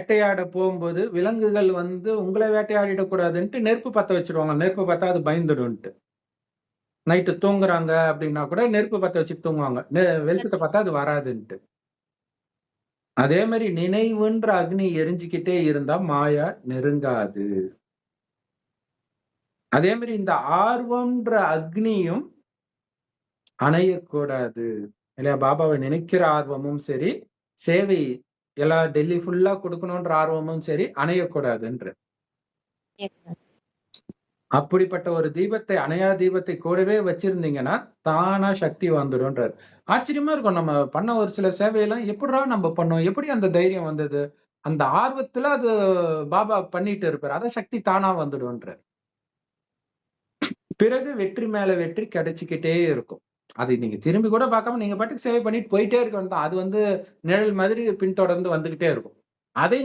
வேட்டையாட போகும்போது விலங்குகள் வந்து உங்கள வேட்டையாடிடக்கூடாதுன்ட்டு நெருப்பு பத்த வச்சுருவாங்க. நெருப்பு பத்தா அது பயந்துடுன்ட்டு. நைட்டு தூங்குறாங்க அப்டின்னா கூட நெருப்பு பத்த வச்சுட்டு தூங்குவாங்க. வெளிச்சத்த கண்டிப்பா. பார்த்தா அது வராதுன்ட்டு. அதே மாரி நினைவுன்ற அக்னி எரிஞ்சுக்கிட்டே இருந்தா மாயா நெருங்காது. அதே மாரி இந்த ஆர்வம்ன்ற அக்னியும் அணையக்கூடாது. இல்லையா? பாபாவ நினைக்கிற ஆர்வமும் சரி, சேவை எல்லா டெல்லி ஃபுல்லா குடுக்கணுன்ற ஆர்வமும் சரி, அணையக்கூடாதுன்றார். கேட்கக்கூடாது. அப்படிப்பட்ட ஒரு தீபத்தை அணையா தீபத்தை கூடவே வச்சிருந்தீங்கன்னா, தானா சக்தி வந்துரும்ன்றாரு. ஆச்சரியமா இருக்கும். நம்ம பண்ண ஒரு சில சேவையெல்லாம் எப்புட்றா நம்ப பண்ணோம்? எப்படி அந்த தைரியம் வந்தது? அந்த ஆர்வத்துல அது பாபா பண்ணிட்டு இருப்பாரு. அதான் சக்தி தானா வந்துடும்ன்றாரு. பிறகு வெற்றி மேல வெற்றி கிடைச்சுக்கிட்டே இருக்கும். அதை நீங்க திரும்பி கூட பார்க்காம நீங்க பாட்டுக்கு சேவை பண்ணிட்டு போயிட்டே இருக்க வேண்டியது தான். அது வந்து நிழல் மாதிரி பின்தொடர்ந்து வந்துகிட்டே இருக்கும். அதை